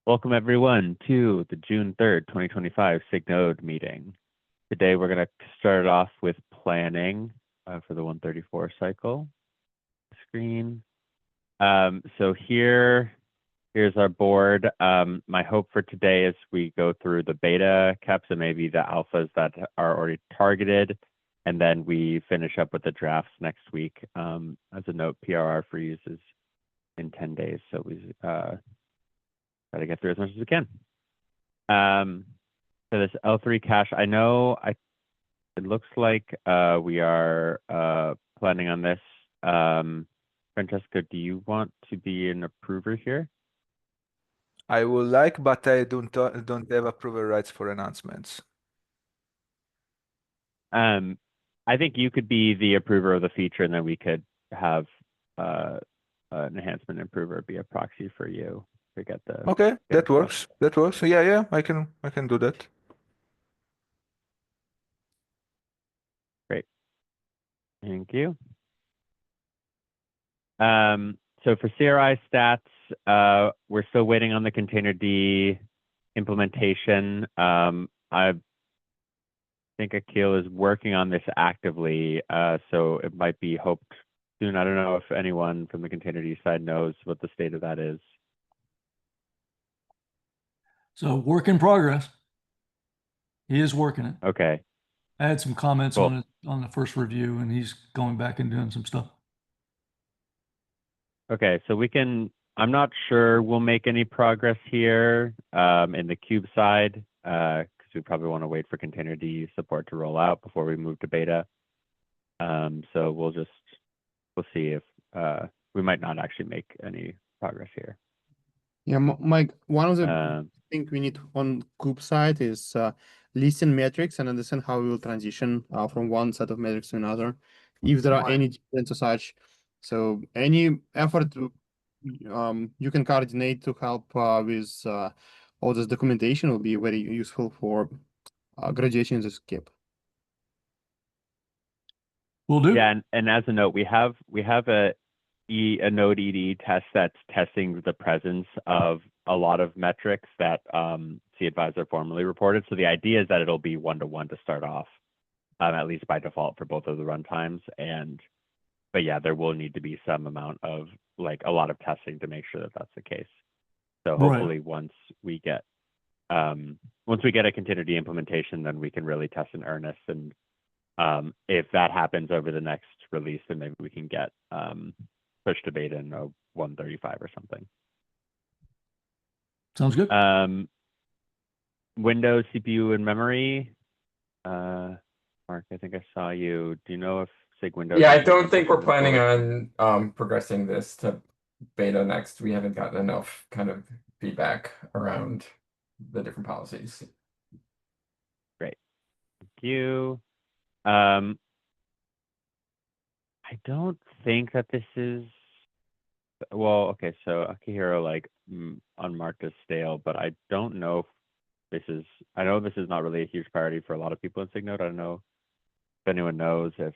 Welcome everyone to the June 3rd, 2025 SIG Node meeting. Today we're going to start off with planning for the 134 cycle screen. So here's our board. My hope for today is we go through the beta caps and maybe the alphas that are already targeted, and then we finish up with the drafts next week. As a note, PRR freeze is in 10 days, so we try to get through as much as we can. So this L3 cache, I know it looks like we are planning on this. Francesco, do you want to be an approver here? I would like, but I don't have approval rights for announcements. I think you could be the approver of the feature, and then we could have an enhancement improver be a proxy for you to get the. Okay, that works. That works. Yeah, I can do that. Great. Thank you. So for CRI stats, we're still waiting on the containerd implementation. I think Akil is working on this actively, so it might be hoped soon. I don't know if anyone from the containerd side knows what the state of that is. So work in progress. He is working it. Okay. I had some comments Cool. on it on the first review, and he's going back and doing some stuff. Okay, so we can, I'm not sure we'll make any progress here in the cube side, because we probably want to wait for containerd support to roll out before we move to beta. So we'll see if we might not actually make any progress here. Yeah, Mike, one of the things we need on Kube side is listen metrics and understand how we will transition from one set of metrics to another, if there are any differences such. So any effort to, you can coordinate to help with all this documentation will be very useful for graduation in this skip. Will do. Yeah, and as a note, we have a node ED test that's testing the presence of a lot of metrics that cAdvisor formally reported. So the idea is that it'll be 1-to-1 to start off, at least by default for both of the runtimes. But yeah, there will need to be some amount of a lot of testing to make sure that that's the case. So hopefully once we get a containerd implementation, then we can really test in earnest. And if that happens over the next release, then maybe we can get pushed to beta in a 135 or something. Sounds good. Windows, CPU, and memory. Mark, I think I saw you. Do you know if SIG Windows? Yeah, I don't think we're planning on progressing this to beta next. We haven't gotten enough kind of feedback around the different policies. Great. Thank you. I don't think that this is, well, okay, so Akihiro unmarked as stale, but I don't know if this is, I know this is not really a huge priority for a lot of people in SIG Node. I don't know if anyone knows if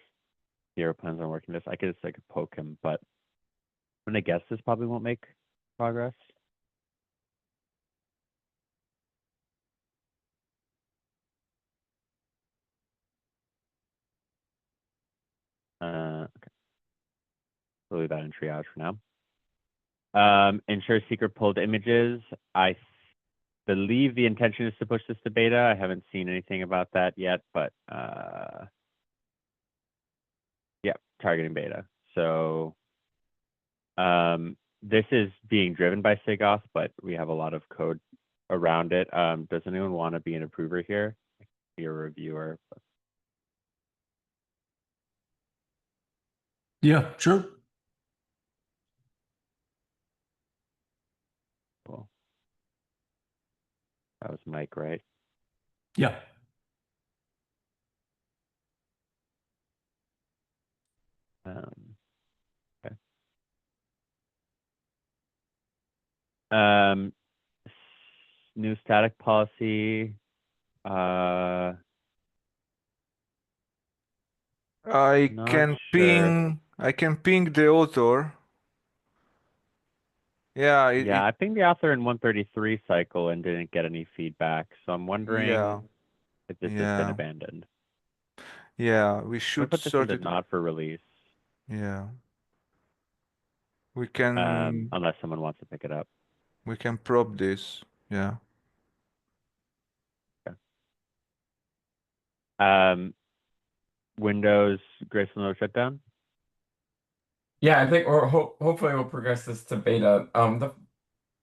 Hero plans on working this. I could just poke him, but I'm gonna guess this probably won't make progress. Okay. We'll leave that in triage for now. Ensure secret pulled images. I believe the intention is to push this to beta. I haven't seen anything about that yet, but yeah, targeting beta. So this is being driven by SIGAuth, but we have a lot of code around it. Does anyone want to be an approver here? Be a reviewer. Yeah, sure. Cool. That was Mike, right? Yeah. Okay. New static policy. I Not can sure. ping the author Yeah, Yeah, I pinged the author in 133 cycle and didn't get any feedback. So I'm wondering yeah, if this has been yeah, abandoned. yeah. We I'm gonna should put this sort into it. not for release, Yeah, we can unless someone wants to pick it up. probe this. Yeah. Windows Graceful Node shutdown. Yeah, I think, or hopefully we'll progress this to beta. The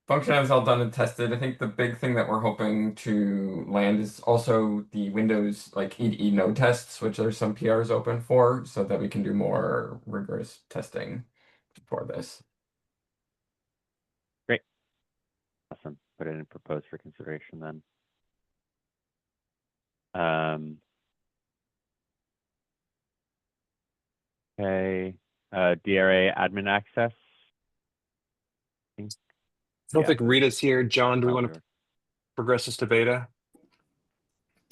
function is all done and tested. I think the big thing that we're hoping to land is also the Windows like EDE node tests, which there's some PRs open for, so that we can do more rigorous testing for this. Great. Awesome. Put it in proposed for consideration then. Okay. DRA admin access. I don't Yeah. think Rita's here. John, do we Oh, want to progress this to beta?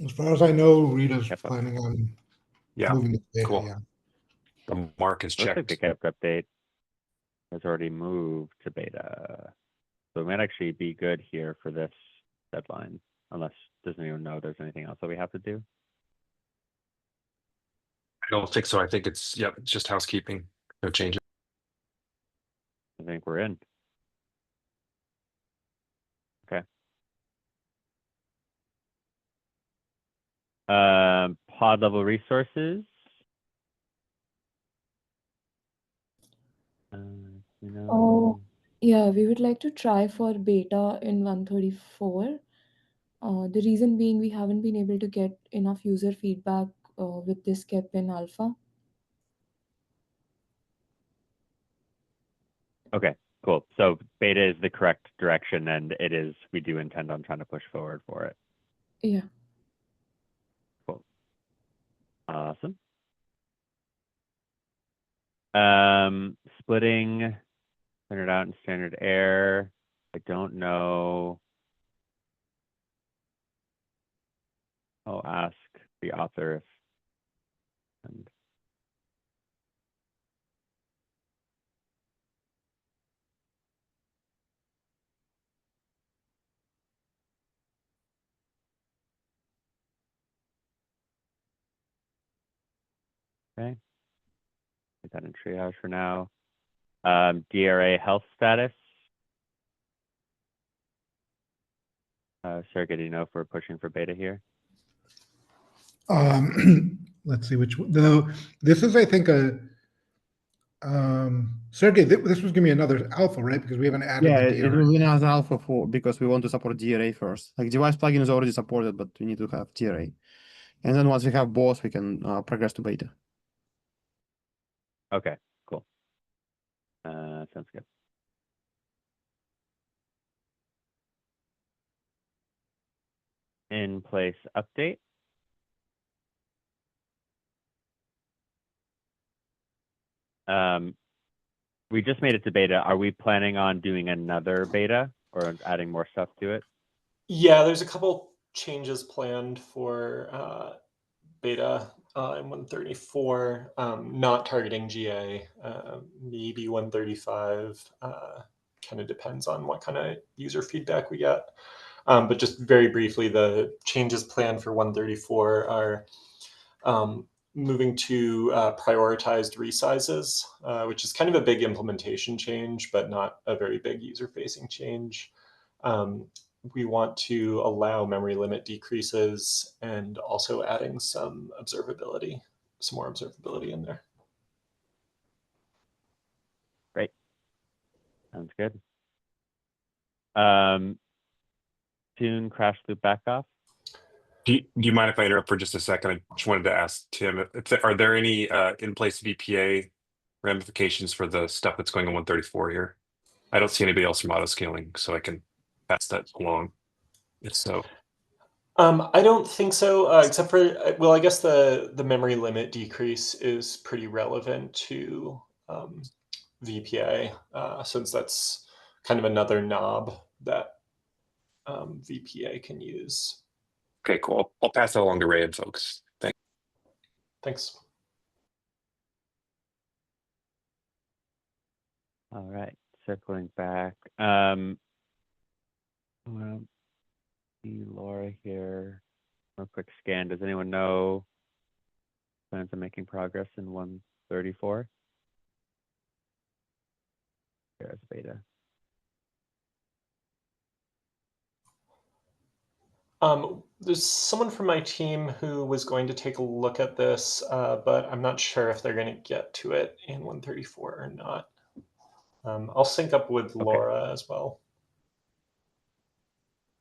As far as I know, Rita's Yep. planning on Yeah, moving to beta, cool. yeah. The mark is looks like the checked. kept update has already moved to beta. So it might actually be good here for this deadline, unless doesn't even know there's anything else that we have to do. I don't think so. I think it's, yep, it's just housekeeping. No changes. I think we're in. Okay. Pod level resources. You know, Oh, yeah, we would like to try for beta in 134. The reason being we haven't been able to get enough user feedback with this kept in alpha. okay, cool. So beta is the correct direction, and it is. We do intend on trying to push forward for it. Yeah. Cool. Awesome. Splitting standard out and standard air. I don't know. I'll ask the author if. And okay. Put that in triage for now. DRA health status. Sergey, do you know if we're pushing for beta here? Let's see which one. This is, I think, Sergey, this was gonna be another alpha, right? Because we haven't added Yeah, the it DRA. will be another alpha for because we want to support DRA first. Like device plugin is already supported, but we need to have DRA. And then once we have both, we can progress to beta. Okay, cool. Sounds good. In place update. We just made it to beta. Are we planning on doing another beta or adding more stuff to it? Yeah, there's a couple changes planned for beta in 134, not targeting GA, maybe 135. Kind of depends on what kind of user feedback we get. But just very briefly, the changes planned for 134 are moving to prioritized resizes, which is kind of a big implementation change, but not a very big user-facing change. We want to allow memory limit decreases and also adding some observability, some more observability in there. Great. Sounds good. Tune crash loop back off. Do you mind if I interrupt for just a second? I just wanted to ask Tim, are there any in-place VPA ramifications for the stuff that's going on 134 here? I don't see anybody else from auto scaling, so I can pass that along. If so. I don't think so, except for, well, I guess the memory limit decrease is pretty relevant to VPA, since that's kind of another knob that VPA can use. Okay, cool. I'll pass that along to Ray and folks. Thanks. All right, circling back. See Laura here. A quick scan. Does anyone know plans on making progress in 134? Here's beta. There's someone from my team who was going to take a look at this, but I'm not sure if they're going to get to it in 134 or not. I'll sync up with Laura as well.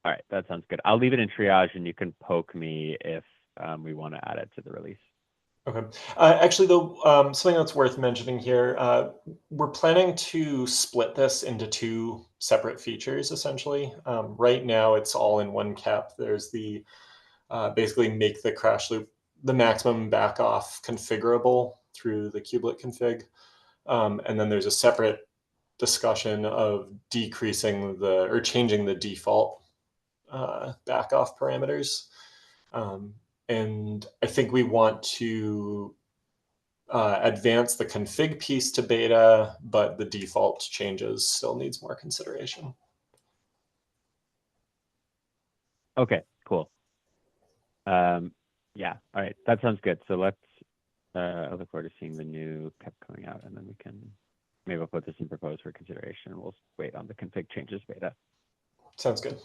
All right, that sounds good. I'll leave it in triage, and you can poke me if we want to add it to the release. Okay. Actually, though, something that's worth mentioning here, we're planning to split this into 2 separate features, essentially. Right now, it's all in one cap. There's the basically make the crash loop, the maximum back off configurable through the kubelet config. And then there's a separate discussion of decreasing or changing the default back off parameters. And I think we want to advance the config piece to beta, but the default changes still needs more consideration. Okay, cool. Yeah, all right, that sounds good. So let's, I look forward to seeing the new KEP coming out, and then we can, maybe we'll put this in propose for consideration. We'll wait on the config changes beta. Sounds good.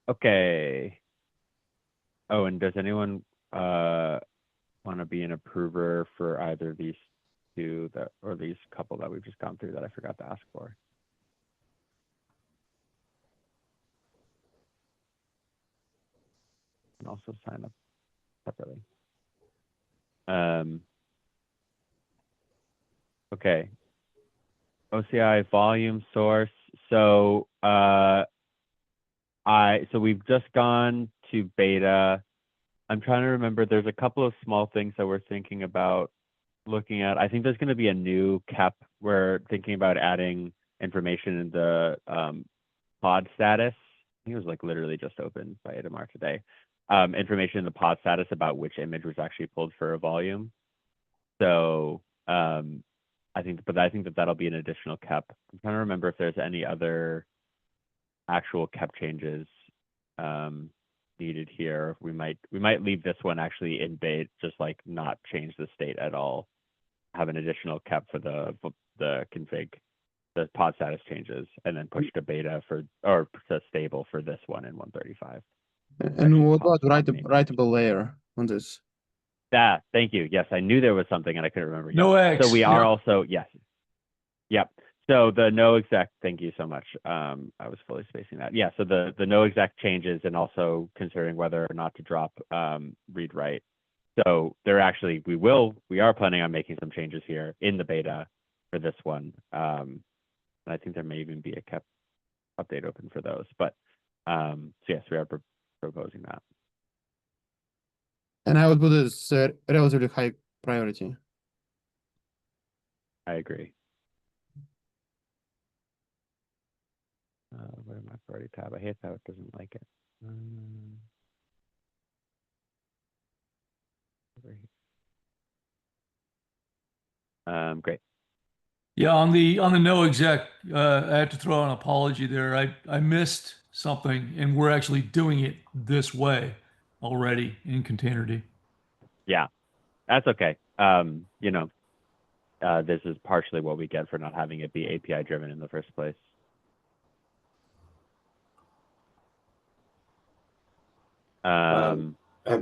Okay. Oh, and does anyone want to be an approver for either of these 2 or these couple that we've just gone through that I forgot to ask for? And also sign up separately. Okay. OCI volume source. So so we've just gone to beta. I'm trying to remember, there's a couple of small things that we're thinking about looking at. I think there's going to be a new KEP. We're thinking about adding information in the pod status. I think it was like literally just opened by Itamar today. Information in the pod status about which image was actually pulled for a volume. So I think that that'll be an additional KEP. I'm trying to remember if there's any other actual KEP changes needed here. We might leave this one actually in beta, just like not change the state at all. Have an additional KEP for the config, the pod status changes, and then push to beta or to stable for this one in 135. And what about writable layer on this? Thank you. Yes, I knew there was something and I couldn't remember. No Yes. X. So we are Yeah. also, yes. Yep. So the no exec, thank you so much. I was fully spacing that. Yeah, so the no exec changes, and also considering whether or not to drop read write. So there actually, we are planning on making some changes here in the beta for this one. And I think there may even be a KEP update open for those. But so yes, we are proposing that. And I would put it as relatively high priority. I agree. Where am I? Priority tab. I hate how it doesn't like it. Great. Yeah, on the no exec, I have to throw out an apology there. I missed something, and we're actually doing it this way already in Containerd. Yeah, that's okay. You know, this is partially what we get for not having it be API driven in the first place.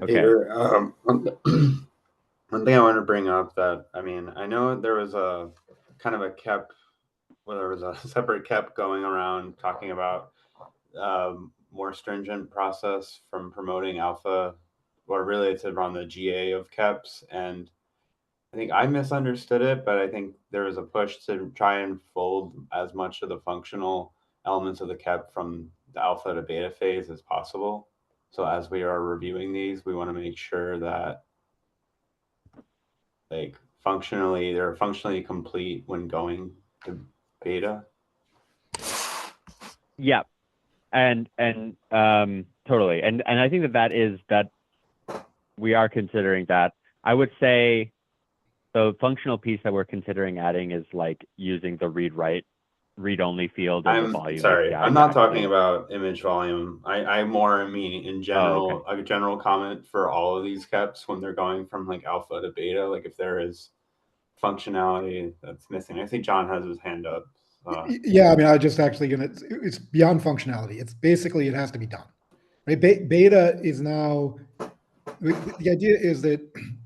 Peter, one thing I wanted to bring up that, I mean, I know there was a kind of a KEP, well, there was a separate KEP going around talking about more stringent process from promoting alpha, or really to run the GA of KEPs. And I think I misunderstood it, but I think there was a push to try and fold as much of the functional elements of the KEP from the alpha to beta phase as possible. So as we are reviewing these, we want to make sure that like they're functionally complete when going to beta. Yeah, and totally, and I think that we are considering that. I would say the functional piece that we're considering adding is like using the read write read-only field in the I'm volume sorry, API I'm to not talking actually- about image volume. I more mean in general, a general comment for all of these keps when they're going from like alpha to beta, like if there is functionality that's missing. I think John has his hand up. Yeah, I mean, I just actually it's beyond functionality. It's basically, it has to be done. Right? Beta is now, the idea is that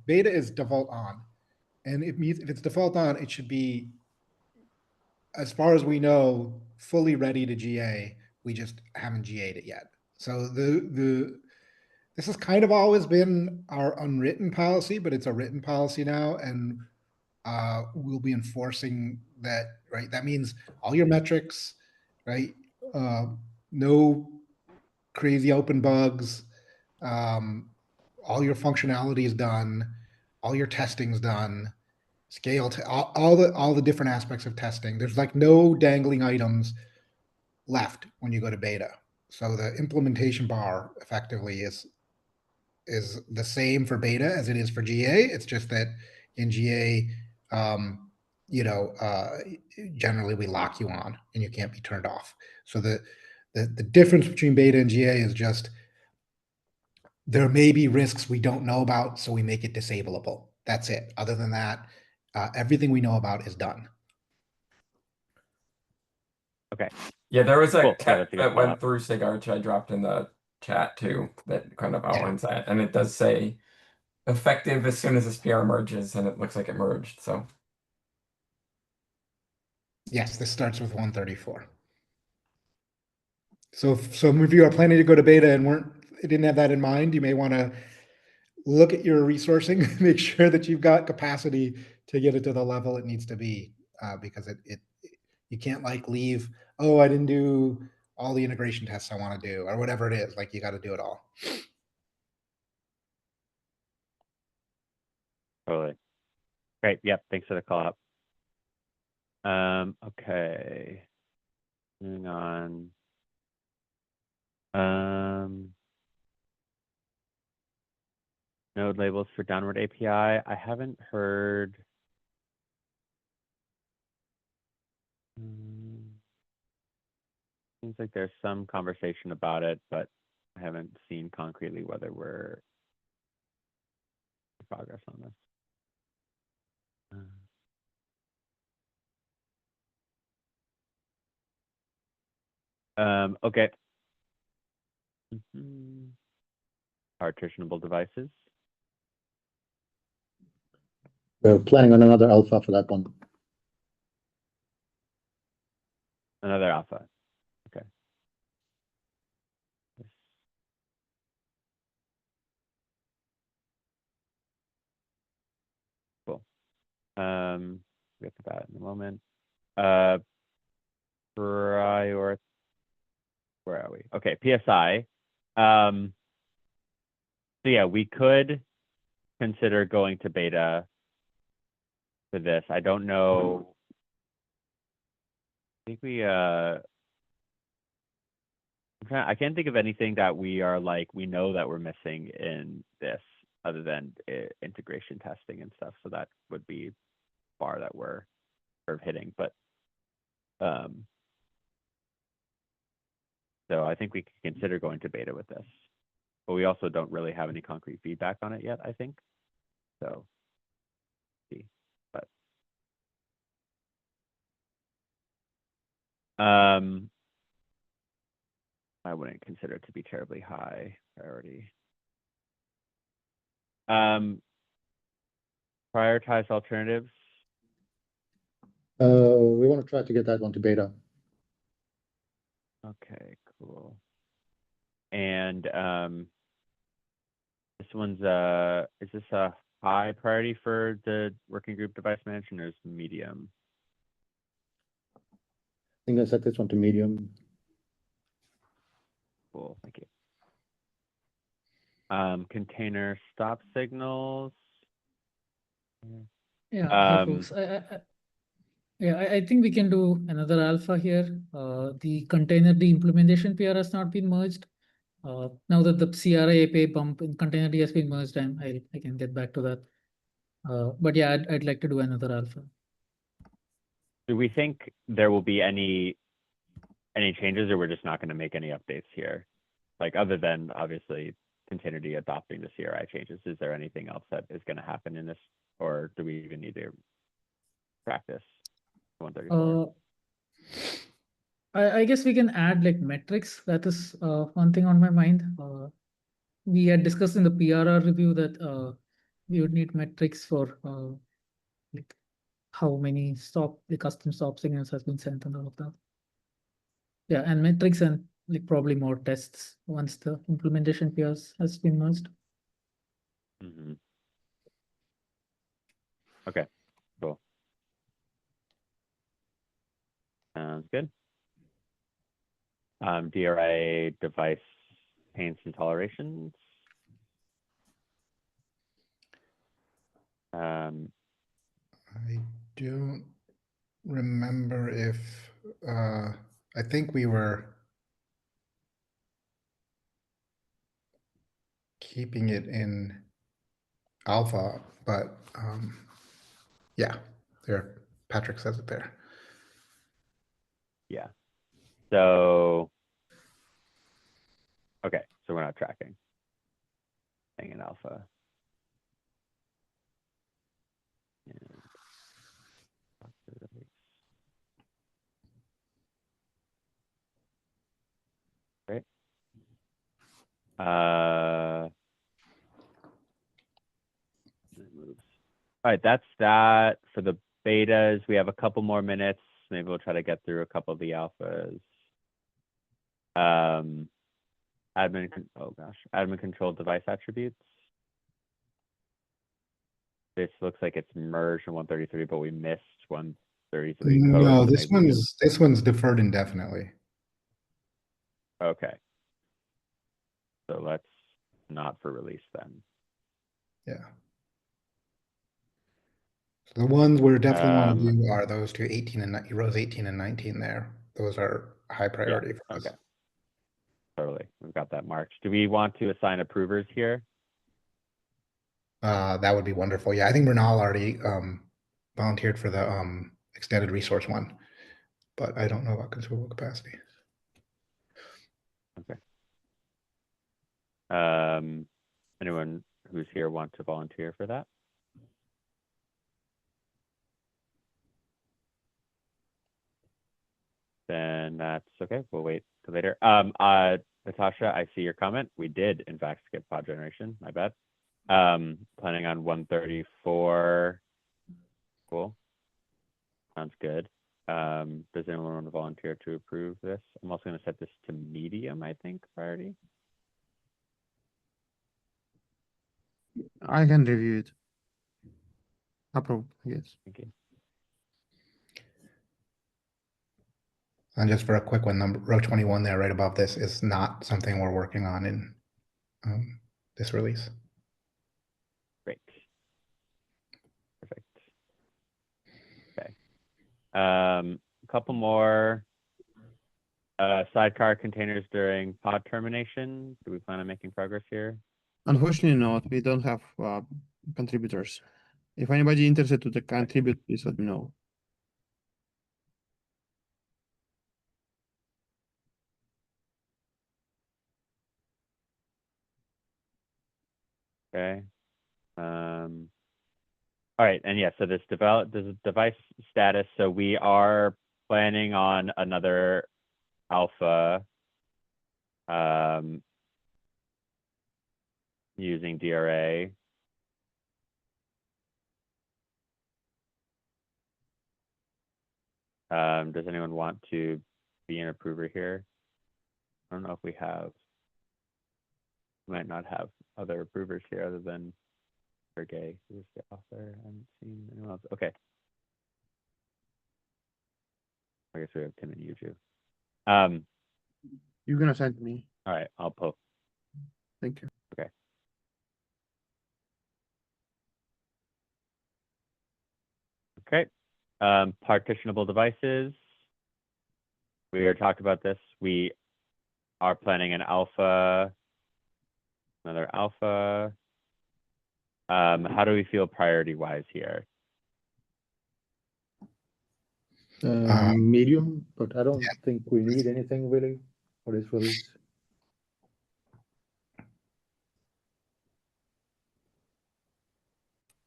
beta is default on. And it means if it's default on, it should be, as far as we know, fully ready to GA. We just haven't GA'd it yet. So this has kind of always been our unwritten policy, but it's a written policy now, and we'll be enforcing that. Right, that means all your metrics, right? No crazy open bugs. All your functionality is done. All your testing's done. Scale to all the different aspects of testing. There's like no dangling items left when you go to beta. So the implementation bar effectively is the same for beta as it is for GA. It's just that in GA, generally we lock you on and you can't be turned off. So the difference between beta and GA is just there may be risks we don't know about, so we make it disableable. That's it. Other than that, everything we know about is done. Okay. Yeah, there was a Cool. cat Yeah, that went through SIG Arch I dropped in the chat too that kind of outlines that. And it does say effective as soon as this PR merges, and it looks like it merged. So yes, this starts with 134. So if some of you are planning to go to beta and didn't have that in mind, you may want to look at your resourcing, make sure that you've got capacity to get it to the level it needs to be, because you can't like leave, oh, I didn't do all the integration tests I want to do, or whatever it is. Like, you got to do it all. Totally. Great. Yep. Thanks for the call up. Okay. Moving on. Node labels for downward API. I haven't heard. Seems like there's some conversation about it, but I haven't seen concretely whether we're in progress on this. Okay. Partitionable devices. We're planning on another alpha for that one. Another alpha. Okay. Cool. We'll get to that in a moment. Where are we? Okay, PSI. So yeah, we could consider going to beta for this. I don't know. I think I can't think of anything that we are like, we know that we're missing in this other than integration testing and stuff. So that would be bar that we're sort of hitting, but so I think we could consider going to beta with this, but we also don't really have any concrete feedback on it yet, I think. So, see, but I wouldn't consider it to be terribly high priority. Prioritize alternatives. We want to try to get that one to beta. Okay, cool. And this one's is this a high priority for the working group device management, or is it medium? I think I set this one to medium. Cool, thank you. Container stop signals. Yeah, hey folks. I think we can do another alpha here. The container implementation PR has not been merged. Now that the CRI API bump in container has been merged, I can get back to that. But yeah, I'd like to do another alpha. Do we think there will be any changes, or we're just not going to make any updates here? Like, other than obviously Containerd adopting the CRI changes, is there anything else that is going to happen in this, or do we even need to practice 134? I guess we can add like metrics. That is one thing on my mind. We had discussed in the PRR review that we would need metrics for like how many the custom stop signals has been sent and all of that. Yeah, and metrics and like probably more tests once the implementation PRs has been merged. Mm-hmm. Okay, cool. Sounds good. DRA device paints and tolerations. I don't remember if I think we were keeping it in alpha, but yeah, there, Patrick says it there. Yeah. So, okay, so we're not tracking. Staying in alpha. And great. All right, that's that for the betas. We have a couple more minutes. Maybe we'll try to get through a couple of the alphas. Admin controlled device attributes. This looks like it's merged in 133, but we missed 133 code. No, so this one's deferred indefinitely. Okay. So let's not for release then. Yeah. So the ones we definitely want to do are those two 18 and rows 18 and 19 there. Those are high priority for us. Okay. Totally. We've got that marked. Do we want to assign approvers here? That would be wonderful. Yeah, I think Renal already volunteered for the extended resource one, but I don't know about consumable capacity. Okay. Anyone who's here want to volunteer for that? Then that's okay. We'll wait till later. Natasha, I see your comment. We did in fact skip pod generation. My bad. Planning on 134. Cool. Sounds good. Does anyone want to volunteer to approve this? I'm also going to set this to medium, I think, priority. I can review it. Approve, yes. Thank you. And just for a quick one, row 21 there, right above this, is not something we're working on in this release. Great. Perfect. Okay. A couple more sidecar containers during pod termination. Do we plan on making progress here? Unfortunately not. We don't have contributors. If anybody interested to contribute, please let me know. Okay. All right, and yeah, so this device status. So we are planning on another alpha using DRA. Does anyone want to be an approver here? I don't know if we have. We might not have other approvers here other than Sergey, who's the author. I haven't seen anyone else. Okay. I guess we have Tim and Yuju. You're gonna send me. All right, I'll post. Thank you. Okay. Okay. Partitionable devices. We already talked about this. We are planning an alpha, another alpha. How do we feel priority-wise here? Medium, but I don't think we need anything really for this release.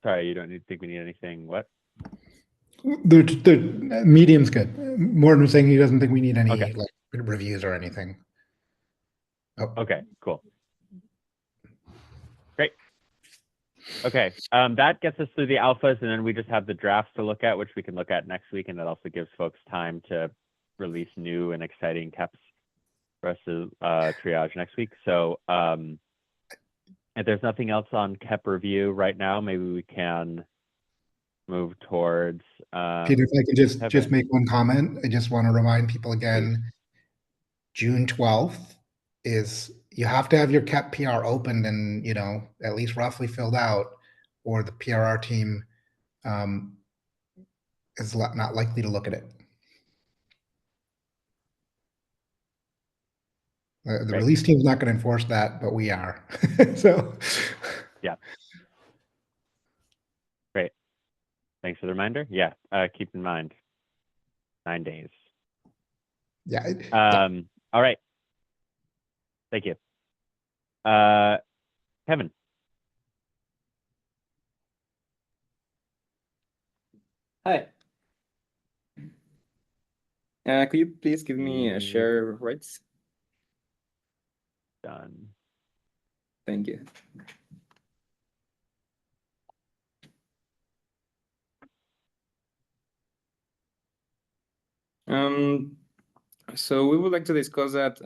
Sorry, you don't think we need anything. What? The medium's good. Morton was saying he doesn't think we need any Okay. like reviews or anything. Oh. Okay, cool. Great. Okay, that gets us through the alphas, and then we just have the drafts to look at, which we can look at next week, and that also gives folks time to release new and exciting KEPs for us to triage next week. So if there's nothing else on KEP review right now, maybe we can move towards Peter, if I can just make one comment, I just want to remind people again, June 12th is, you have to have your KEP PR opened and, you know, at least roughly filled out, or the PRR team is not likely to look at it. The release team is not going to enforce that, but we are. So, yeah. Great. Thanks for the reminder. Yeah, keep in mind, 9 days. Yeah. All right. Thank you. Kevin. Hi. Could you please give me a share rights? Done. Thank you. So we would like to discuss that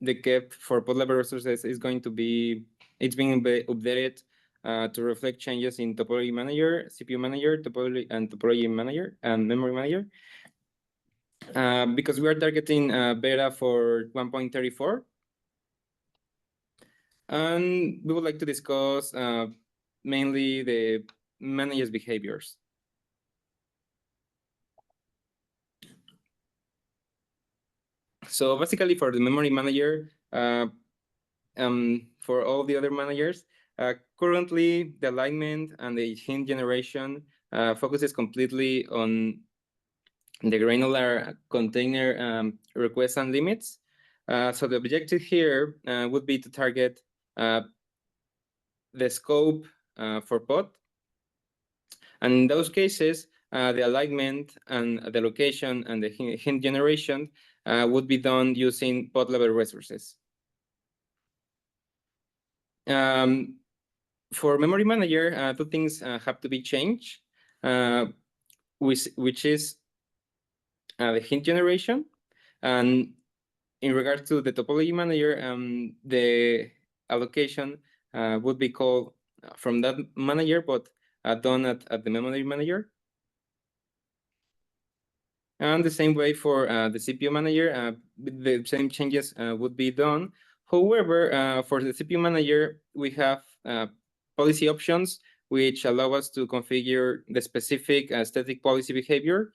the KEP for pod level resources is going to be, it's being updated to reflect changes in topology manager, CPU manager, topology manager, and memory manager. Because we are targeting beta for 1.34. And we would like to discuss mainly the manager's behaviors. So basically for the memory manager, for all the other managers, currently the alignment and the hint generation focuses completely on the granular container requests and limits. So the objective here would be to target the scope for pod. And in those cases, the alignment and the location and the hint generation would be done using pod level resources. For memory manager, two things have to be changed, which is the hint generation. And in regards to the topology manager, the allocation would be called from that manager, but done at the memory manager. And the same way for the CPU manager, the same changes would be done. However, for the CPU manager, we have policy options which allow us to configure the specific static policy behavior,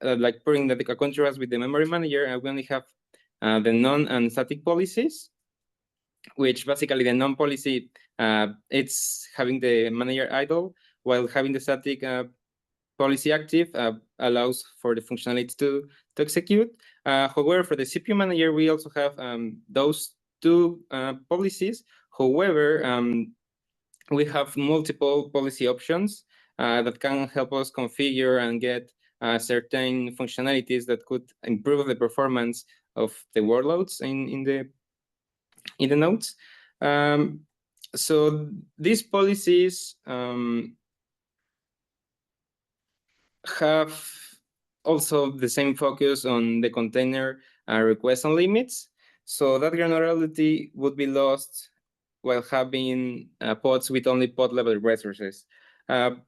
like putting the contrast with the memory manager. We only have the non and static policies, which basically the non policy, it's having the manager idle, while having the static policy active allows for the functionality to execute. However, for the CPU manager, we also have those two policies. However, we have multiple policy options that can help us configure and get certain functionalities that could improve the performance of the workloads in the nodes. So these policies have also the same focus on the container requests and limits. So that granularity would be lost while having pods with only pod level resources. There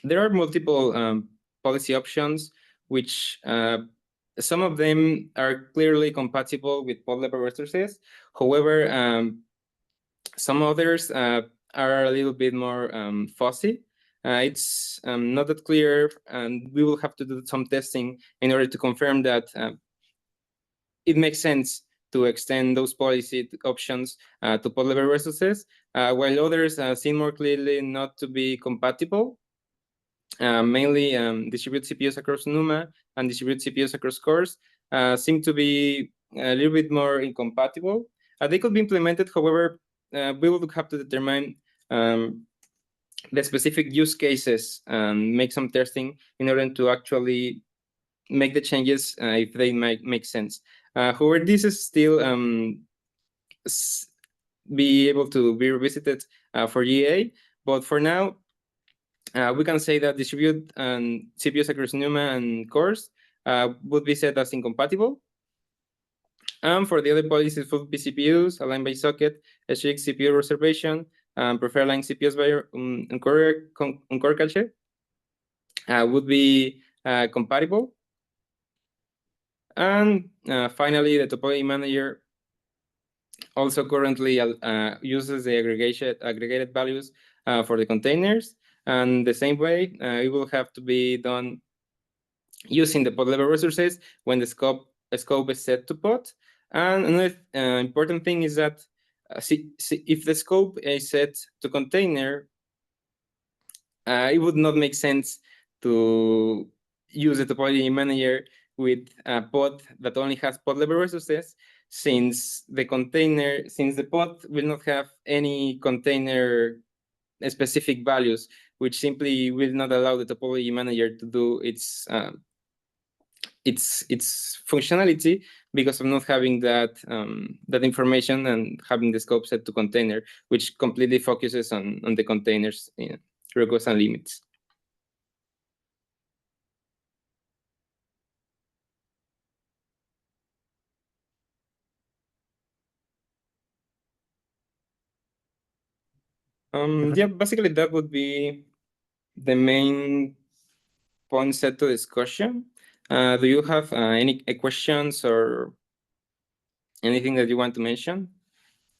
are multiple policy options, which some of them are clearly compatible with pod level resources. However, some others are a little bit more fuzzy. It's not that clear, and we will have to do some testing in order to confirm that it makes sense to extend those policy options to pod level resources, while others seem more clearly not to be compatible. mainly distribute CPUs across NUMA and distribute CPUs across cores, seem to be a little bit more incompatible. They could be implemented, however, we will have to determine the specific use cases and make some testing in order to actually make the changes if they might make sense. However, this is still be able to be revisited for GA, but for now, we can say that distribute CPUs across NUMA and cores would be set as incompatible. And for the other policies, full PCPUs, aligned by socket, strict CPU reservation, prefer line CPUs by on-core cache would be compatible. And finally, the topology manager also currently uses the aggregated values for the containers. And the same way, it will have to be done using the pod level resources when the scope is set to pod. And another important thing is that if the scope is set to container, it would not make sense to use the topology manager with a pod that only has pod level resources, since the pod will not have any container specific values, which simply will not allow the topology manager to do its functionality because of not having that that information and having the scope set to container, which completely focuses on the containers requests and limits. Yeah, basically that would be the main point set to discussion. Do you have any questions or anything that you want to mention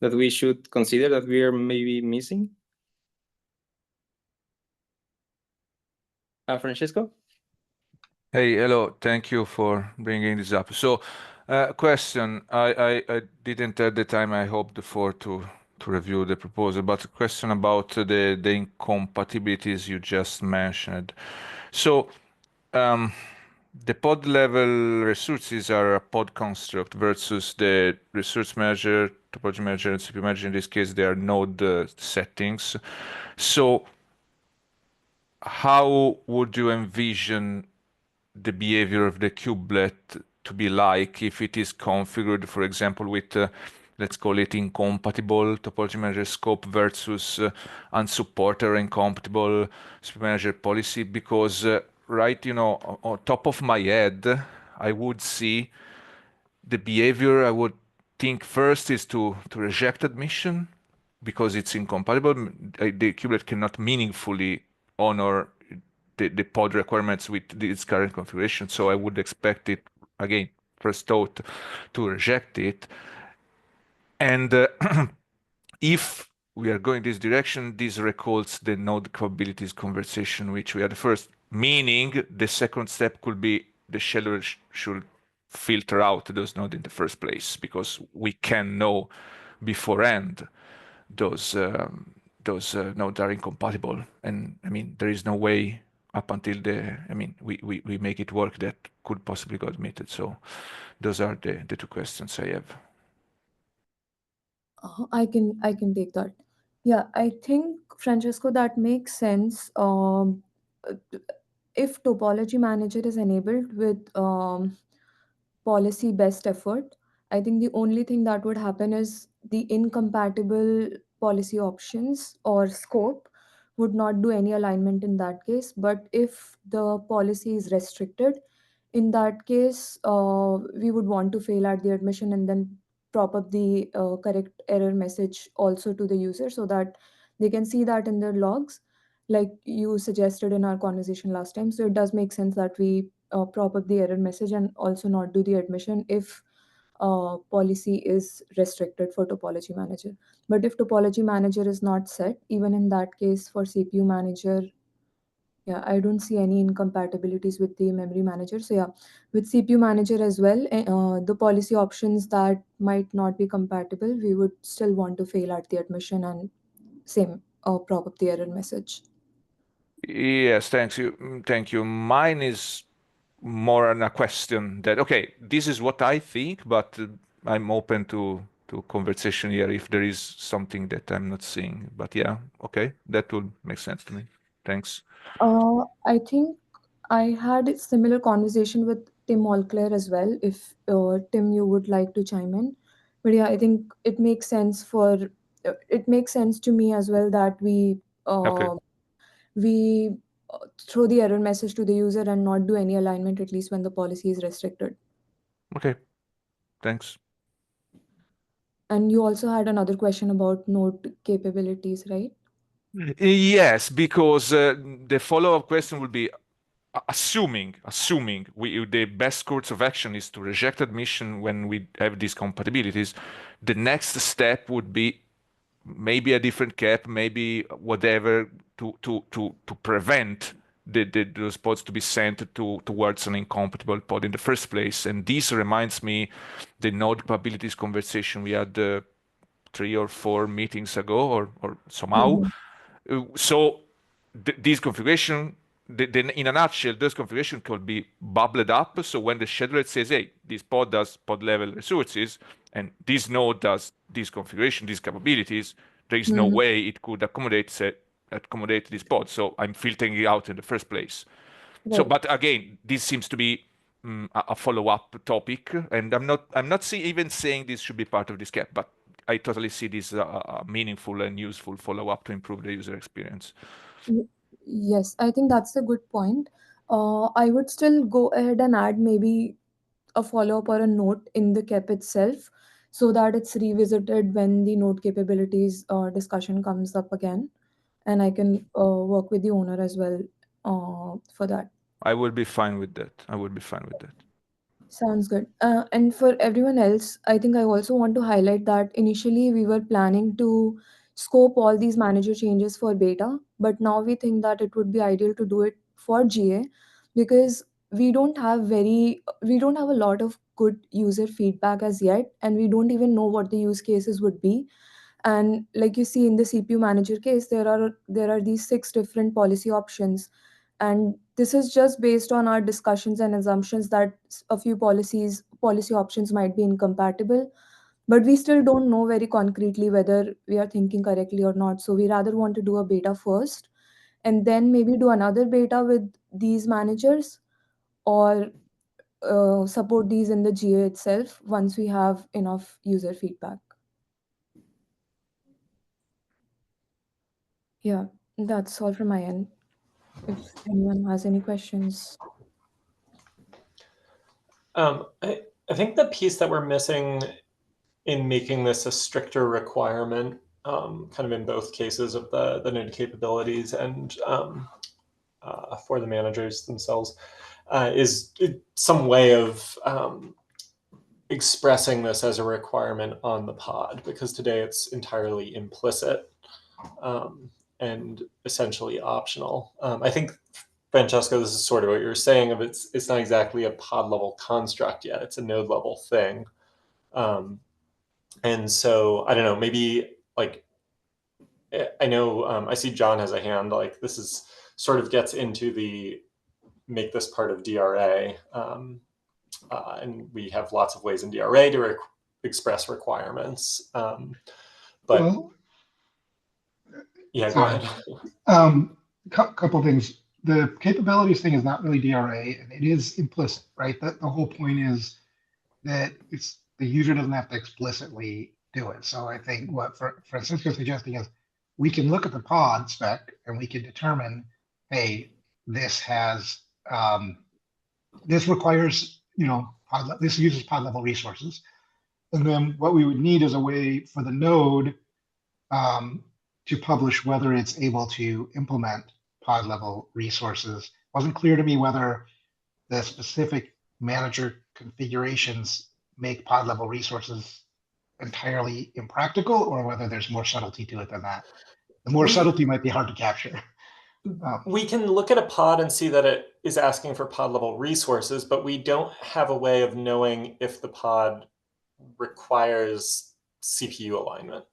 that we should consider that we are maybe missing? Francesco? Hey, hello. Thank you for bringing this up. So, question. I didn't at the time. I hoped for to review the proposal, but a question about the incompatibilities you just mentioned. So, the pod level resources are a pod construct versus the resource manager, topology manager, and CPU manager. In this case, they are node settings. So, how would you envision the behavior of the kubelet to be like if it is configured, for example, with let's call it incompatible topology manager scope versus unsupported or incompatible CPU manager policy? Because right, on top of my head, I would see the behavior. I would think first is to reject admission because it's incompatible. The kubelet cannot meaningfully honor the pod requirements with its current configuration. So I would expect it, again, first thought, to reject it. And if we are going this direction, this recalls the node capabilities conversation, which we had first, meaning the second step could be the scheduler should filter out those nodes in the first place, because we can know beforehand those nodes are incompatible. And I mean, there is no way up until we make it work that could possibly go admitted. So those are the two questions I have. I can take that. Yeah, I think, Francesco, that makes sense. If topology manager is enabled with policy best effort, I think the only thing that would happen is the incompatible policy options or scope would not do any alignment in that case. But if the policy is restricted, in that case, we would want to fail at the admission and then prop up the correct error message also to the user so that they can see that in their logs, like you suggested in our conversation last time. So it does make sense that we prop up the error message and also not do the admission if policy is restricted for topology manager. But if topology manager is not set, even in that case for CPU manager, yeah, I don't see any incompatibilities with the memory manager. So yeah, with CPU manager as well, the policy options that might not be compatible, we would still want to fail at the admission and same prop up the error message. Yes, thank you. Mine is more on a question that, okay, this is what I think, but I'm open to conversation here if there is something that I'm not seeing. But yeah, okay, that would make sense to me. Thanks. I think I had a similar conversation with Tim Allclair as well. If Tim, you would like to chime in, but yeah, I think it makes sense it makes sense to me as well that Okay. we throw the error message to the user and not do any alignment, at least when the policy is restricted. Okay, thanks. And you also had another question about node capabilities, right? Yes, because the follow-up question will be, assuming the best course of action is to reject admission when we have these compatibilities, the next step would be maybe a different cap, maybe whatever, to prevent those pods to be sent towards an incompatible pod in the first place. And this reminds me the node capabilities conversation we had 3 or 4 meetings ago, or somehow. So this configuration, in a nutshell, this configuration could be bubbled up. So when the scheduler says, hey, this pod does pod level resources, and this node does this configuration, these capabilities, there is no way it could accommodate this pod. So I'm filtering it out in the first place. Right. So, but again, this seems to be a follow-up topic, and I'm not even saying this should be part of this cap, but I totally see this a meaningful and useful follow-up to improve the user experience. Yes, I think that's a good point. I would still go ahead and add maybe a follow-up or a note in the cap itself so that it's revisited when the node capabilities discussion comes up again. And I can work with the owner as well for that. I will be fine with that. Sounds good. And for everyone else, I think I also want to highlight that initially we were planning to scope all these manager changes for beta, but now we think that it would be ideal to do it for GA because we don't have a lot of good user feedback as yet, and we don't even know what the use cases would be. And like you see in the CPU manager case, there are these 6 different policy options, and this is just based on our discussions and assumptions that a few policy options might be incompatible, but we still don't know very concretely whether we are thinking correctly or not. So we rather want to do a beta first and then maybe do another beta with these managers, or support these in the GA itself once we have enough user feedback. Yeah, that's all from my end. If anyone has any questions. I think the piece that we're missing in making this a stricter requirement, kind of in both cases of the node capabilities and for the managers themselves, is some way of expressing this as a requirement on the pod, because today it's entirely implicit and essentially optional. I think, Francesco, this is sort of what you're saying of it's not exactly a pod level construct yet. It's a node level thing. And so I don't know, maybe like, I know I see John has a hand, like this is sort of gets into the make this part of DRA. And we have lots of ways in DRA to express requirements. But well, yeah, go ahead. Couple things. The capabilities thing is not really DRA, and it is implicit, right? The whole point is that the user doesn't have to explicitly do it. So I think what Francisco's suggesting is we can look at the pod spec and we can determine, hey, this has this requires, this uses pod level resources. And then what we would need is a way for the node to publish whether it's able to implement pod level resources. Wasn't clear to me whether the specific manager configurations make pod level resources entirely impractical, or whether there's more subtlety to it than that. The more subtlety might be hard to capture. We can look at a pod and see that it is asking for pod level resources, but we don't have a way of knowing if the pod requires CPU alignment.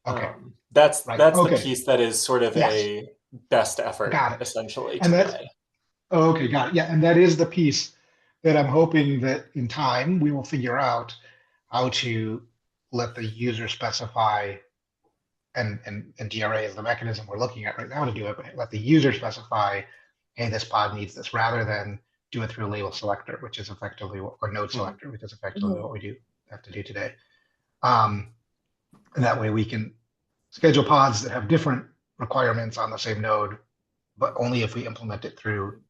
Okay. That's right. the piece that is sort of yes. best effort Got it. essentially And that's today. okay, got it. Yeah, and that is the piece that I'm hoping that in time we will figure out how to let the user specify, and DRA is the mechanism we're looking at right now to do it, but let the user specify, hey, this pod needs this, rather than do it through a label selector, which is effectively what, or node selector, which is effectively what we have to do today. And that way we can schedule pods that have different requirements on the same node, but only if we implement it through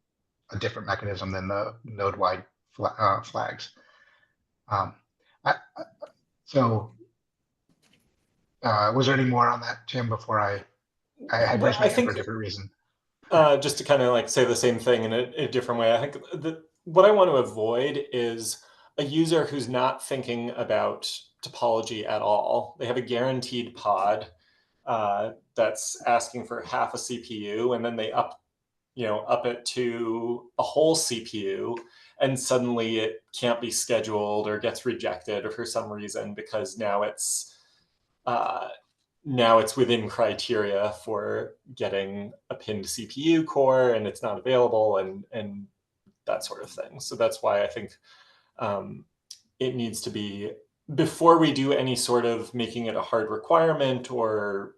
a different mechanism than the node-wide flags. Was there any more on that, Tim, before I raised my hand for a different reason? Just to kind of like say the same thing in a different way, I think what I want to avoid is a user who's not thinking about topology at all. They have a guaranteed pod that's asking for half a CPU, and then they up it to a whole CPU, and suddenly it can't be scheduled or gets rejected or for some reason because now it's within criteria for getting a pinned CPU core and it's not available and that sort of thing. So that's why I think it needs to be, before we do any sort of making it a hard requirement or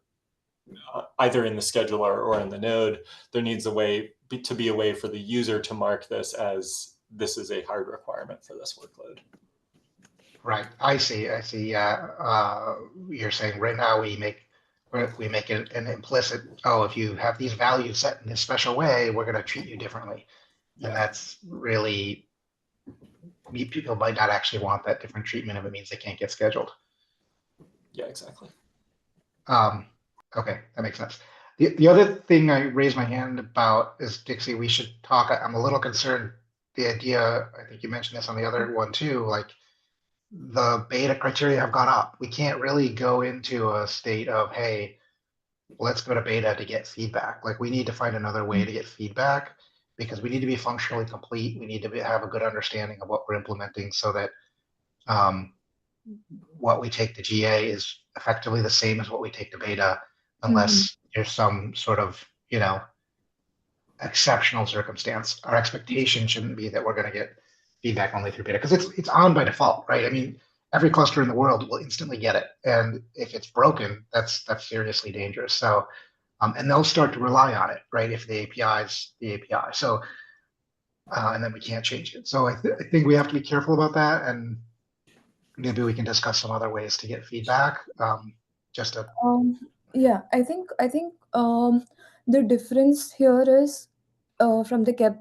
either in the scheduler or in the node, there needs to be a way for the user to mark this as this is a hard requirement for this workload. Right, I see. You're saying right now we make it an implicit, if you have these values set in this special way, we're going to treat you differently. Yeah. And that's really, people might not actually want that different treatment if it means they can't get scheduled. Yeah, exactly. Okay, that makes sense. The other thing I raised my hand about is, Dixie, we should talk. I'm a little concerned. The idea, I think you mentioned this on the other one too, like the beta criteria have gone up. We can't really go into a state of, hey, let's go to beta to get feedback. Like we need to find another way to get feedback because we need to be functionally complete. We need to have a good understanding of what we're implementing so that what we take to GA is effectively the same as what we take to beta, unless there's some sort of, exceptional circumstance. Our expectation shouldn't be that we're going to get feedback only through beta because it's on by default, right? I mean, every cluster in the world will instantly get it, and if it's broken, that's seriously dangerous. So, and they'll start to rely on it, right? If the API is the API, so and then we can't change it. So I think we have to be careful about that, and maybe we can discuss some other ways to get feedback. Yeah, I think the difference here is from the KEP,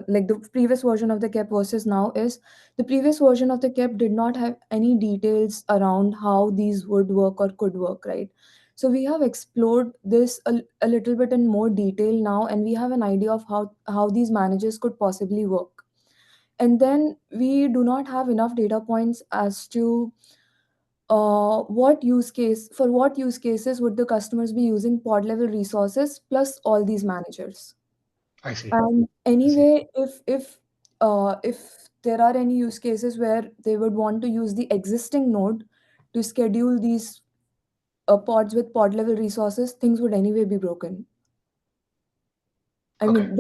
like the previous version of the KEP versus now is the previous version of the KEP did not have any details around how these would work or could work, right? So we have explored this a little bit in more detail now, and we have an idea of how these managers could possibly work. And then we do not have enough data points as to what use cases would the customers be using pod level resources plus all these managers. I see. And anyway, if there are any use cases where they would want to use the existing node to schedule these pods with pod level resources, things would anyway be broken. I mean,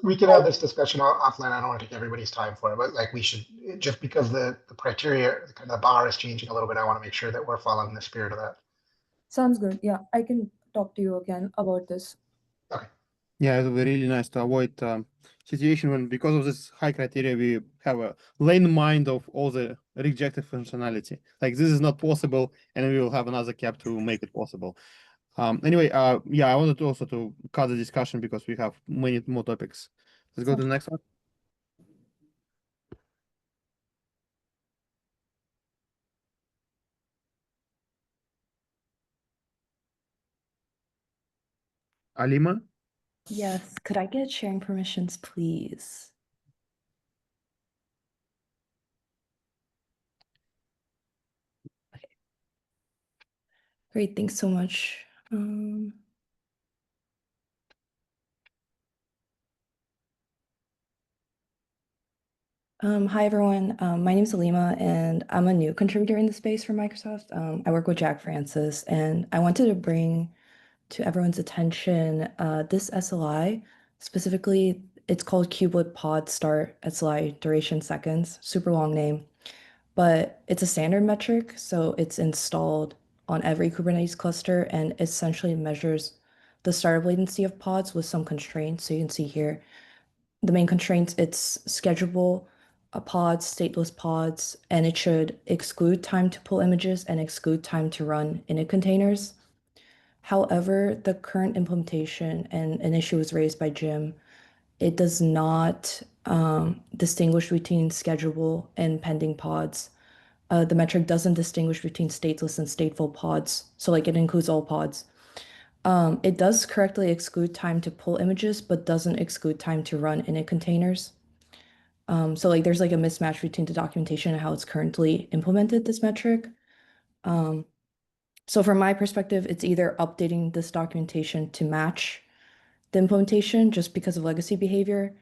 we can have this discussion offline. I don't want to take everybody's time for it, but like we should, just because the criteria, kind of the bar is changing a little bit, I want to make sure that we're following the spirit of that. Sounds good. Yeah, I can talk to you again about this. Okay. Yeah, it would be really nice to avoid situation when, because of this high criteria, we have a lane mind of all the rejected functionality. Like this is not possible, and we will have another cap to make it possible. Anyway, yeah, I wanted to also to cut the discussion because we have many more topics. Let's go to the next one. Alima? Yes, could I get sharing permissions, please? Okay. Great, thanks so much. Hi, everyone. My name is Alima, and I'm a new contributor in the space for Microsoft. I work with Jack Francis, and I wanted to bring to everyone's attention this SLI, specifically, it's called kubelet pod start SLI duration seconds, super long name, but it's a standard metric, so it's installed on every Kubernetes cluster and essentially measures the startup latency of pods with some constraints. So you can see here, the main constraints, it's schedulable pods, stateless pods, and it should exclude time to pull images and exclude time to run init containers. However, the current implementation, and an issue was raised by Jim, it does not distinguish between schedulable and pending pods. The metric doesn't distinguish between stateless and stateful pods, so like it includes all pods. It does correctly exclude time to pull images, but doesn't exclude time to run init containers. So like there's like a mismatch between the documentation and how it's currently implemented, this metric. So from my perspective, it's either updating this documentation to match the implementation just because of legacy behavior,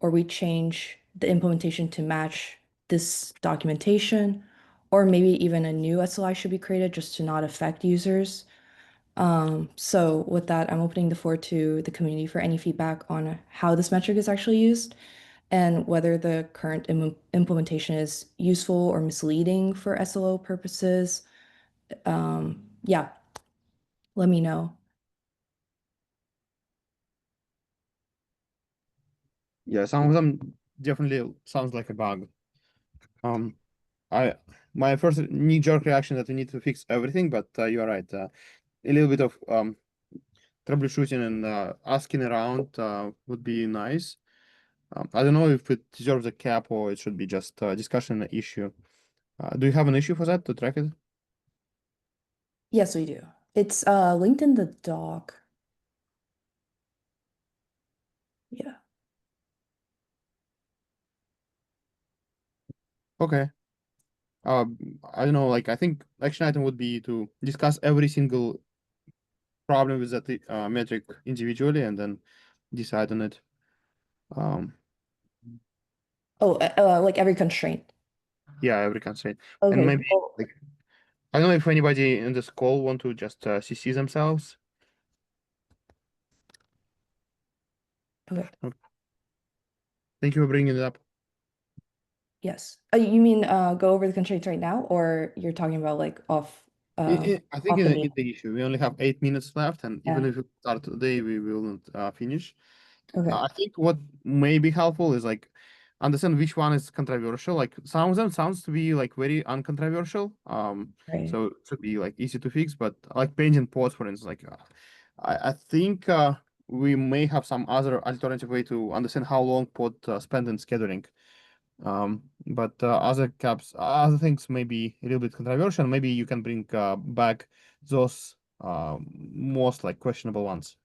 or we change the implementation to match this documentation, or maybe even a new SLI should be created just to not affect users. So with that, I'm opening the floor to the community for any feedback on how this metric is actually used and whether the current implementation is useful or misleading for SLO purposes. Yeah, let me know. Yeah, some of them definitely sounds like a bug. My first knee-jerk reaction that we need to fix everything, but you are right. A little bit of troubleshooting and asking around would be nice. I don't know if it deserves a cap or it should be just a discussion issue. Do you have an issue for that to track it? Yes, we do. It's linked in the doc. Yeah. Okay. I don't know, like I think action item would be to discuss every single problem with that metric individually and then decide on it. Oh, like every constraint. Yeah, every constraint. Okay. And maybe like I don't know if anybody in this call want to just CC themselves. Okay. Thank you for bringing it up. Yes. You mean go over the constraints right now, or you're talking about like off I think off the in meeting? the issue, we only have 8 minutes left, and even Yeah. if we start today, we will not finish. Okay. I think what may be helpful is like understand which one is controversial. Like some of them sounds to be like very uncontroversial. Right. So it should be like easy to fix. But like painting pods, for instance, like I think we may have some other alternative way to understand how long pod spend in scheduling. But other things may be a little bit controversial. Maybe you can bring back those most like questionable ones.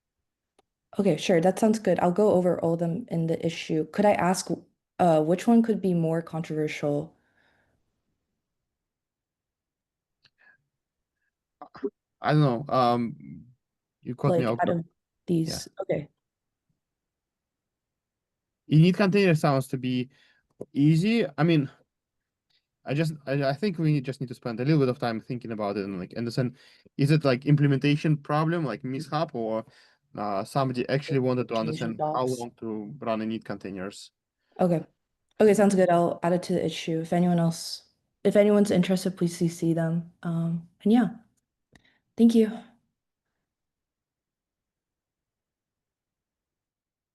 Okay, sure. That sounds good. I'll go over all of them in the issue. Could I ask which one could be more controversial? I don't know. You caught me Like off out guard. of these. Okay. Init container sounds to be easy. I mean, I think we just need to spend a little bit of time thinking about it and like understand, is it like implementation problem, like mishap, or somebody actually wanted to Change the understand how docs. long to run init containers. Okay. Okay, sounds good. I'll add it to the issue. If anyone's interested, please CC them. And yeah. Thank you.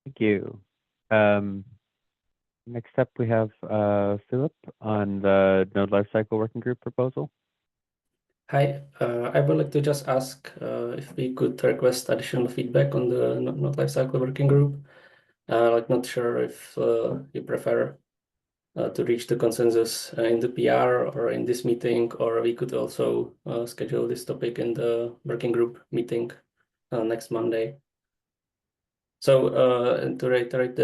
Thank you. Next up, we have Philip on the Node Lifecycle Working Group proposal. Hi, I would like to just ask if we could request additional feedback on the Node Lifecycle Working Group. Like, not sure if you prefer to reach the consensus in the PR or in this meeting, or we could also schedule this topic in the working group meeting next Monday. So to reiterate,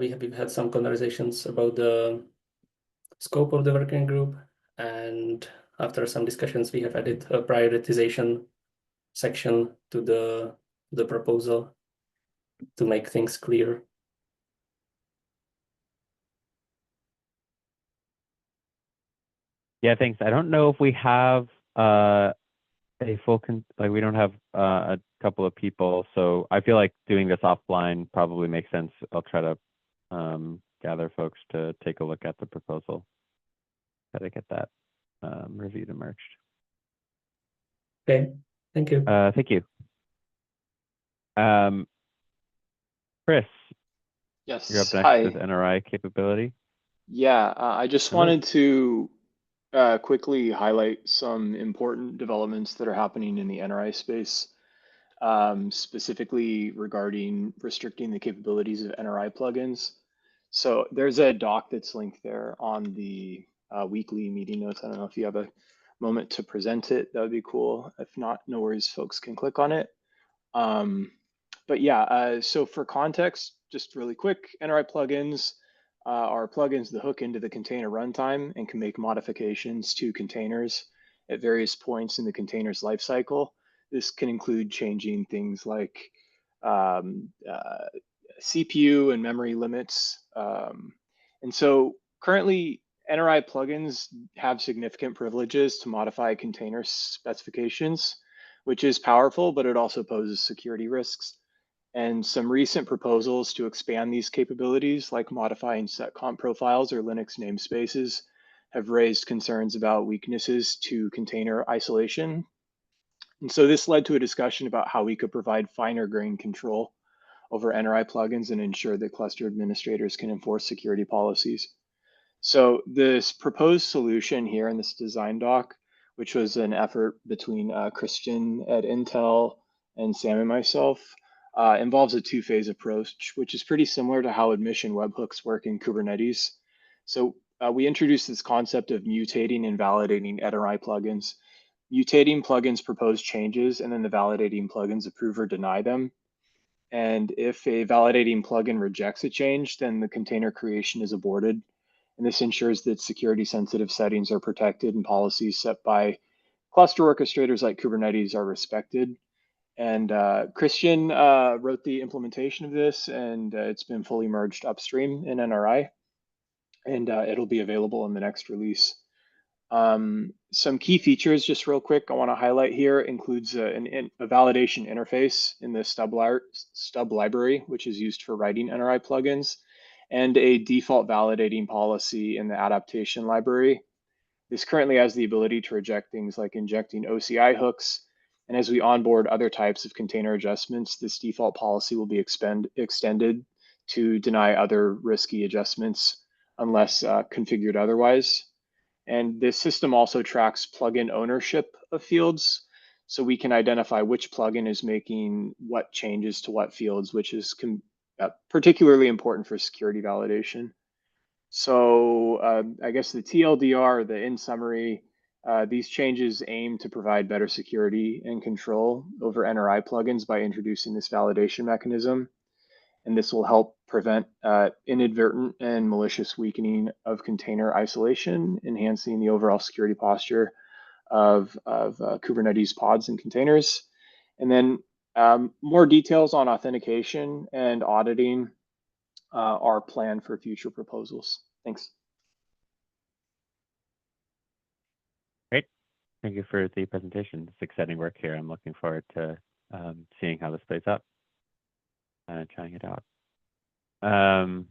we've had some conversations about the scope of the working group, and after some discussions, we have added a prioritization section to the proposal to make things clear. Yeah, thanks. I don't know if we have we don't have a couple of people, so I feel like doing this offline probably makes sense. I'll try to gather folks to take a look at the proposal. Try to get that reviewed and merged. Okay, thank you. Thank you. Chris. Yes. You're up next Hi. with NRI capability. Yeah, I just wanted to quickly highlight some important developments that are happening in the NRI space, specifically regarding restricting the capabilities of NRI plugins. So there's a doc that's linked there on the weekly meeting notes. I don't know if you have a moment to present it. That would be cool. If not, no worries, folks can click on it. But yeah, so for context, just really quick, NRI plugins are plugins that hook into the container runtime and can make modifications to containers at various points in the container's lifecycle. This can include changing things like CPU and memory limits. And so currently, NRI plugins have significant privileges to modify container specifications, which is powerful, but it also poses security risks. And some recent proposals to expand these capabilities, like modifying setcomp profiles or Linux namespaces, have raised concerns about weaknesses to container isolation. And so this led to a discussion about how we could provide finer grained control over NRI plugins and ensure that cluster administrators can enforce security policies. So this proposed solution here in this design doc, which was an effort between Christian at Intel and Sam and myself, involves a two-phase approach, which is pretty similar to how admission webhooks work in Kubernetes. So we introduced this concept of mutating and validating NRI plugins. Mutating plugins propose changes, and then the validating plugins approve or deny them. And if a validating plugin rejects a change, then the container creation is aborted. And this ensures that security-sensitive settings are protected and policies set by cluster orchestrators like Kubernetes are respected. And Christian wrote the implementation of this, and it's been fully merged upstream in NRI, and it'll be available in the next release. Some key features, just real quick, I want to highlight here includes a validation interface in the stub library, which is used for writing NRI plugins, and a default validating policy in the adaptation library. This currently has the ability to reject things like injecting OCI hooks. And as we onboard other types of container adjustments, this default policy will be extended to deny other risky adjustments unless configured otherwise. And this system also tracks plugin ownership of fields. So we can identify which plugin is making what changes to what fields, which is particularly important for security validation. So I guess the TLDR, in summary, these changes aim to provide better security and control over NRI plugins by introducing this validation mechanism. And this will help prevent inadvertent and malicious weakening of container isolation, enhancing the overall security posture of Kubernetes pods and containers. And then more details on authentication and auditing are planned for future proposals. Thanks. Great. Thank you for the presentation. It's exciting work here. I'm looking forward to seeing how this plays out and trying it out. Awesome.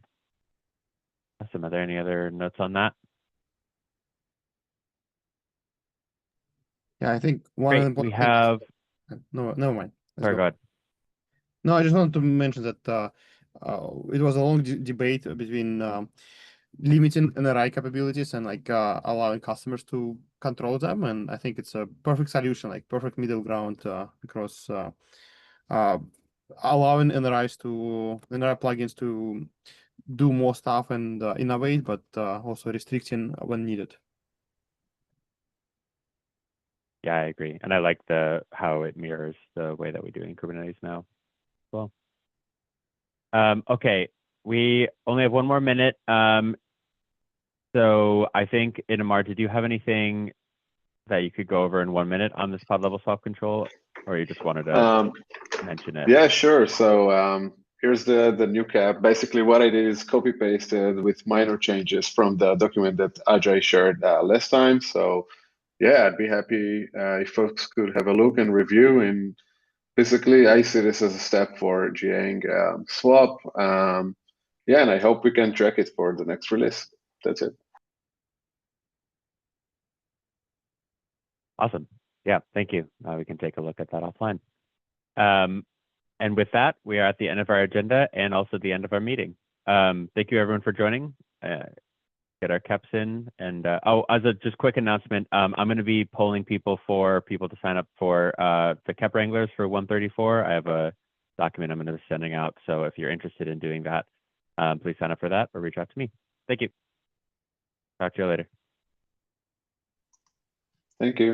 Are there any other notes on that? Yeah, I think one of the we have. No, never mind. Sorry, go ahead. No, I just wanted to mention that it was a long debate between limiting NRI capabilities and allowing customers to control them, and I think it's a perfect solution, like perfect middle ground across allowing NRI plugins to do more stuff and innovate, but also restricting when needed. Yeah, I agree, and I like how it mirrors the way that we do in Kubernetes now as well. Okay, we only have one more minute. So I think, Inamar, did you have anything that you could go over in 1 minute on this pod level self-control, or you just wanted to mention it? Yeah, sure. So here's the new cap. Basically, what I did is copy pasted with minor changes from the document that Ajay shared last time. So yeah, I'd be happy if folks could have a look and review. And basically, I see this as a step for GAing swap. Yeah, and I hope we can track it for the next release. That's it. Awesome. Yeah, thank you. We can take a look at that offline. And with that, we are at the end of our agenda and also the end of our meeting. Thank you everyone for joining. Get our caps in. And as a just quick announcement, I'm going to be polling people to sign up for the Cap Wranglers for 134. I have a document I'm going to be sending out. So if you're interested in doing that, please sign up for that or reach out to me. Thank you. Talk to you later. Thank you.